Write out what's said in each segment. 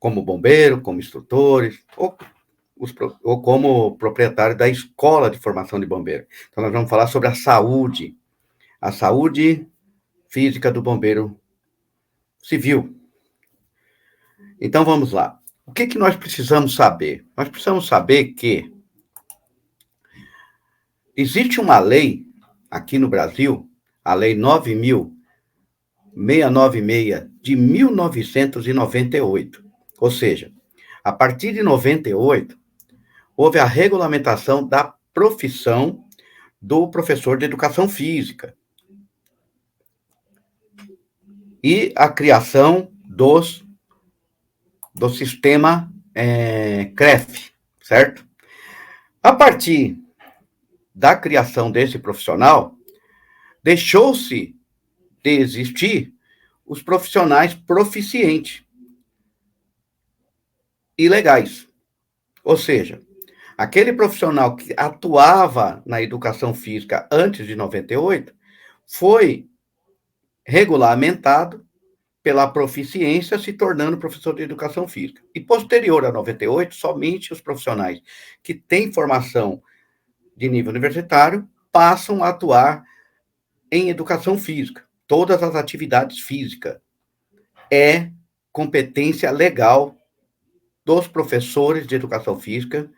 como bombeiro, como instrutores, ou como proprietário da escola de formação de bombeiro. Então, nós vamos falar sobre a saúde física do bombeiro civil. Então, vamos lá. O que nós precisamos saber? Nós precisamos saber que existe uma lei aqui no Brasil, a Lei 9.696, de 1998. Ou seja, a partir de 98, houve a regulamentação da profissão do professor de educação física e a criação do sistema CREF, certo? A partir da criação desse profissional, deixou-se de existir os profissionais proficientes e legais. Ou seja, aquele profissional que atuava na educação física antes de 98 foi regulamentado pela proficiência, se tornando professor de educação física. E posterior a 98, somente os profissionais que têm formação de nível universitário passam a atuar em educação física. Todas as atividades físicas é competência legal dos professores de educação física,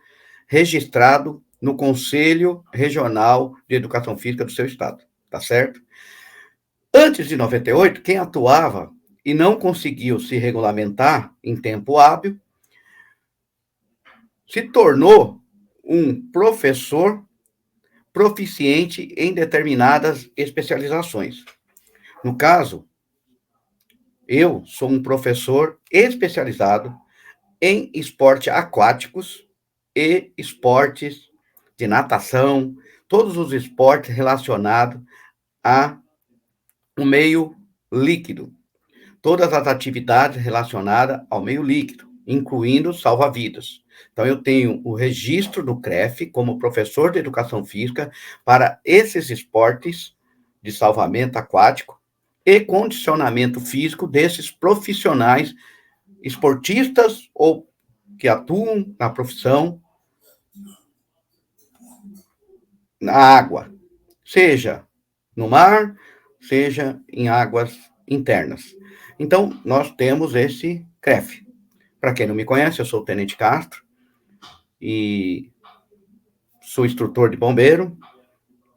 registrado no Conselho Regional de Educação Física do seu estado, tá certo? Antes de 98, quem atuava e não conseguiu se regulamentar em tempo hábil, se tornou um professor proficiente em determinadas especializações. No caso, eu sou um professor especializado em esportes aquáticos e esportes de natação, todos os esportes relacionados ao meio líquido, todas as atividades relacionadas ao meio líquido, incluindo salva-vidas. Então, eu tenho o registro do CREF como professor de educação física para esses esportes de salvamento aquático e condicionamento físico desses profissionais esportistas ou que atuam na profissão na água, seja no mar, seja em águas internas. Então, nós temos esse CREF. Para quem não me conhece, eu sou o Tenente Castro e sou instrutor de bombeiro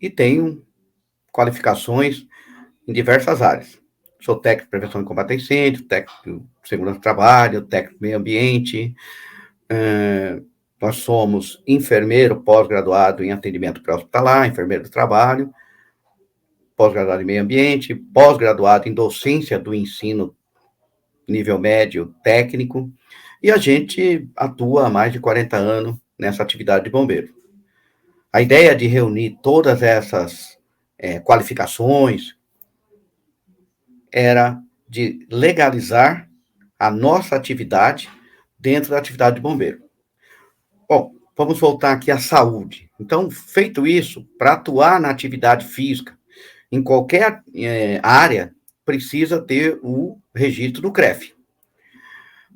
e tenho qualificações em diversas áreas. Sou técnico de prevenção e combate a incêndio, técnico de segurança do trabalho, técnico de meio ambiente. Nós somos enfermeiro pós-graduado em atendimento pré-hospitalar, enfermeiro do trabalho, pós-graduado em meio ambiente, pós-graduado em docência do ensino nível médio técnico, e a gente atua há mais de 40 anos nessa atividade de bombeiro. A ideia de reunir todas essas qualificações era de legalizar a nossa atividade dentro da atividade de bombeiro. Bom, vamos voltar aqui à saúde. Então, feito isso, para atuar na atividade física, em qualquer área, precisa ter o registro do CREF.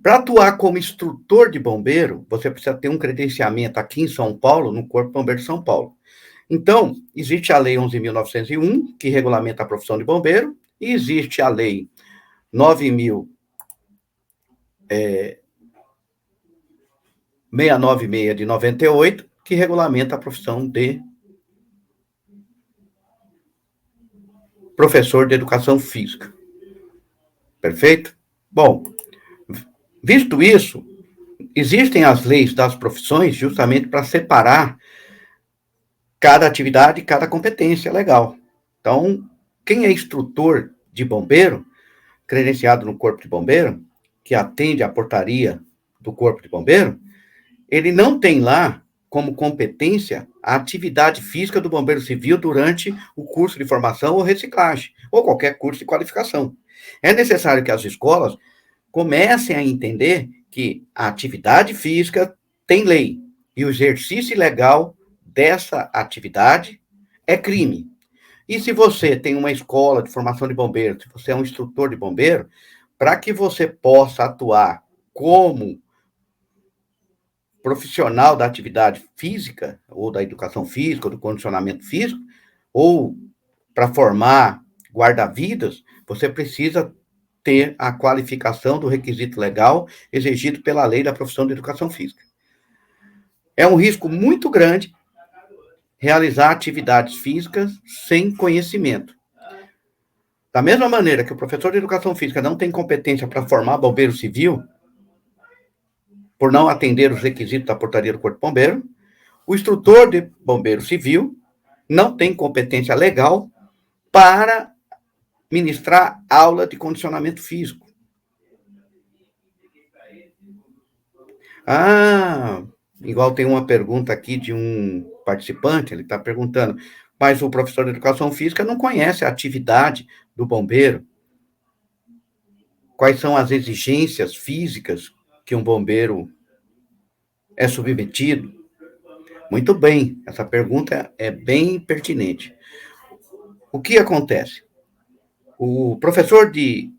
Para atuar como instrutor de bombeiro, você precisa ter um credenciamento aqui em São Paulo, no Corpo de Bombeiro de São Paulo. Então, existe a Lei 11.901, que regulamenta a profissão de bombeiro, e existe a Lei 9.696 de 98, que regulamenta a profissão de professor de educação física. Perfeito? Bom, visto isso, existem as leis das profissões justamente para separar cada atividade e cada competência legal. Então, quem é instrutor de bombeiro, credenciado no Corpo de Bombeiro, que atende à portaria do Corpo de Bombeiro, ele não tem lá como competência a atividade física do bombeiro civil durante o curso de formação ou reciclagem, ou qualquer curso de qualificação. É necessário que as escolas comecem a entender que a atividade física tem lei, e o exercício ilegal dessa atividade é crime. E se você tem uma escola de formação de bombeiro, se você é um instrutor de bombeiro, para que você possa atuar como profissional da atividade física, ou da educação física, ou do condicionamento físico, ou para formar guarda-vidas, você precisa ter a qualificação do requisito legal exigido pela lei da profissão de educação física. É um risco muito grande realizar atividades físicas sem conhecimento. Da mesma maneira que o professor de educação física não tem competência para formar bombeiro civil, por não atender os requisitos da portaria do Corpo de Bombeiro, o instrutor de bombeiro civil não tem competência legal para ministrar aula de condicionamento físico. Igual tem uma pergunta aqui de um participante, ele está perguntando, mas o professor de educação física não conhece a atividade do bombeiro. Quais são as exigências físicas que um bombeiro é submetido? Muito bem, essa pergunta é bem pertinente. O que acontece? O professor de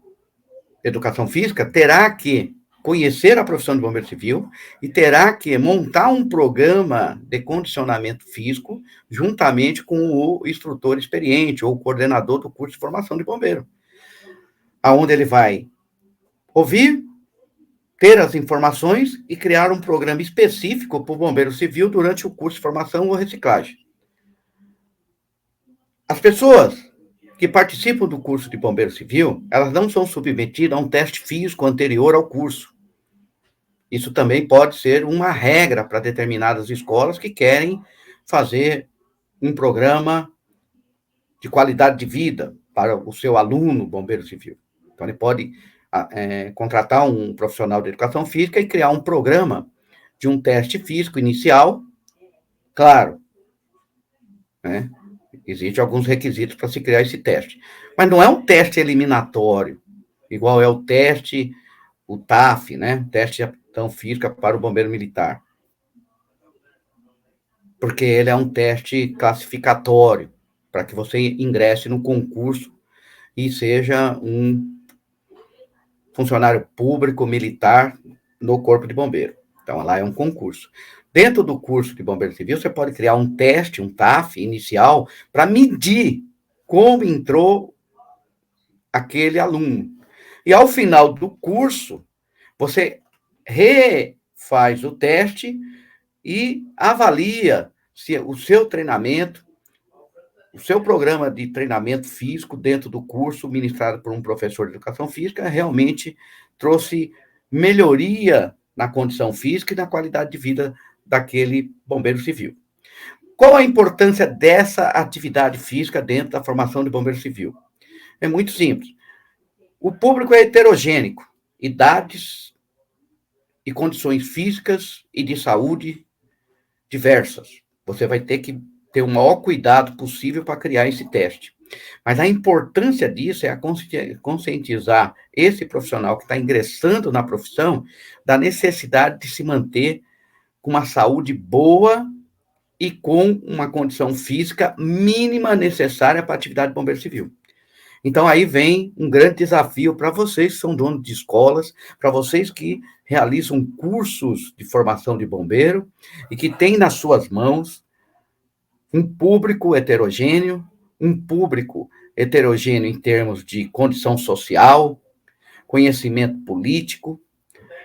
educação física terá que conhecer a profissão de bombeiro civil e terá que montar um programa de condicionamento físico juntamente com o instrutor experiente ou coordenador do curso de formação de bombeiro, aonde ele vai ouvir, ter as informações e criar um programa específico para o bombeiro civil durante o curso de formação ou reciclagem. As pessoas que participam do curso de bombeiro civil, elas não são submetidas a um teste físico anterior ao curso. Isso também pode ser uma regra para determinadas escolas que querem fazer um programa de qualidade de vida para o seu aluno bombeiro civil. Então, ele pode contratar um profissional de educação física e criar um programa de um teste físico inicial, claro, né? Existem alguns requisitos para se criar esse teste. Mas não é um teste eliminatório, igual é o teste, o TAF, né? Teste de aptidão física para o bombeiro militar. Porque ele é um teste classificatório, para que você ingresse no concurso e seja um funcionário público militar no Corpo de Bombeiro. Então, lá é um concurso. Dentro do curso de Bombeiro Civil, você pode criar um teste, um TAF inicial, para medir como entrou aquele aluno. E ao final do curso, você refaz o teste e avalia se o seu treinamento, o seu programa de treinamento físico dentro do curso ministrado por um professor de educação física realmente trouxe melhoria na condição física e na qualidade de vida daquele bombeiro civil. Qual a importância dessa atividade física dentro da formação de bombeiro civil? É muito simples. O público é heterogêneo, idades e condições físicas e de saúde diversas. Você vai ter que ter o maior cuidado possível para criar esse teste. Mas a importância disso é conscientizar esse profissional que está ingressando na profissão da necessidade de se manter com uma saúde boa e com uma condição física mínima necessária para a atividade de bombeiro civil. Então, aí vem um grande desafio para vocês que são donos de escolas, para vocês que realizam cursos de formação de bombeiro e que têm nas suas mãos um público heterogêneo em termos de condição social, conhecimento político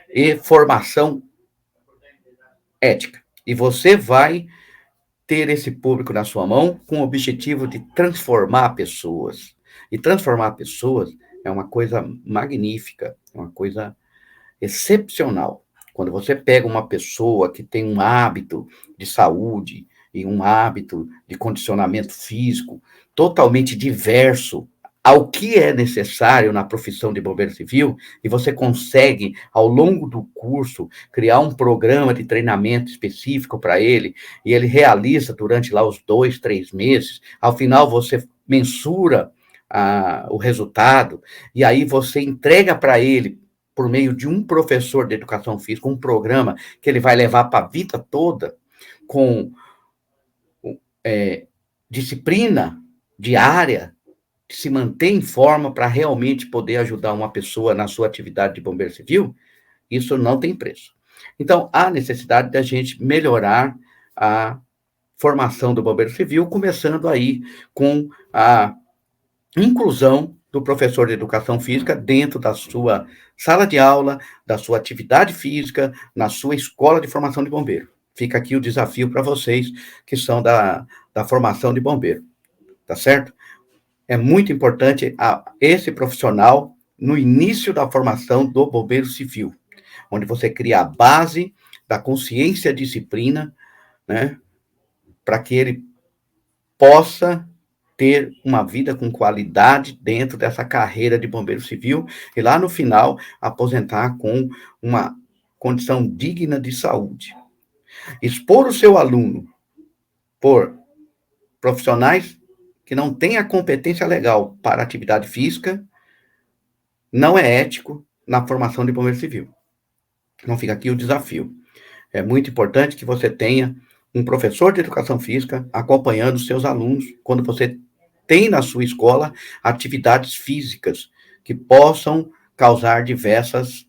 e formação ética. E você vai ter esse público na sua mão com o objetivo de transformar pessoas. E transformar pessoas é uma coisa magnífica, é uma coisa excepcional. Quando você pega uma pessoa que tem um hábito de saúde e um hábito de condicionamento físico totalmente diverso ao que é necessário na profissão de bombeiro civil, e você consegue, ao longo do curso, criar um programa de treinamento específico para ele, e ele realiza durante lá os 2, 3 meses, ao final você mensura o resultado, e aí você entrega para ele, por meio de um professor de educação física, um programa que ele vai levar para a vida toda, com disciplina diária, se manter em forma para realmente poder ajudar uma pessoa na sua atividade de bombeiro civil, Isso não tem preço. Então, há necessidade da gente melhorar a formação do bombeiro civil, começando aí com a inclusão do professor de educação física dentro da sua sala de aula, da sua atividade física, na sua escola de formação de bombeiro. Fica aqui o desafio para vocês que são da formação de bombeiro, tá certo? É muito importante esse profissional no início da formação do bombeiro civil, onde você cria a base da consciência e disciplina, né, para que ele possa ter uma vida com qualidade dentro dessa carreira de bombeiro civil e lá no final aposentar com uma condição digna de saúde. Expor o seu aluno por profissionais que não têm a competência legal para atividade física não é ético na formação de bombeiro civil. Então fica aqui o desafio. É muito importante que você tenha um professor de educação física acompanhando os seus alunos quando você tem na sua escola atividades físicas que possam causar diversas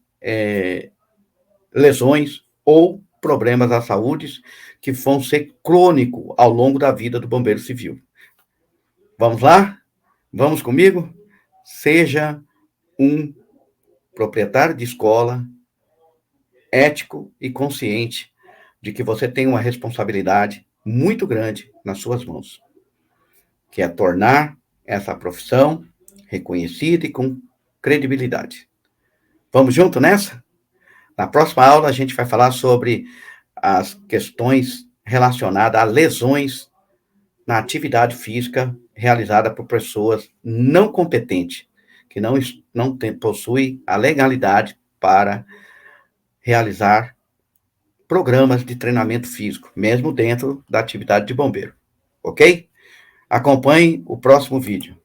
lesões ou problemas à saúde que vão ser crônicos ao longo da vida do bombeiro civil. Vamos lá? Vamos comigo? Seja um proprietário de escola ético e consciente de que você tem uma responsabilidade muito grande nas suas mãos, que é tornar essa profissão reconhecida e com credibilidade. Vamos junto nessa? Na próxima aula, a gente vai falar sobre as questões relacionadas a lesões na atividade física realizada por pessoas não competentes, que não possuem a legalidade para realizar programas de treinamento físico, mesmo dentro da atividade de bombeiro. Ok? Acompanhe o próximo vídeo.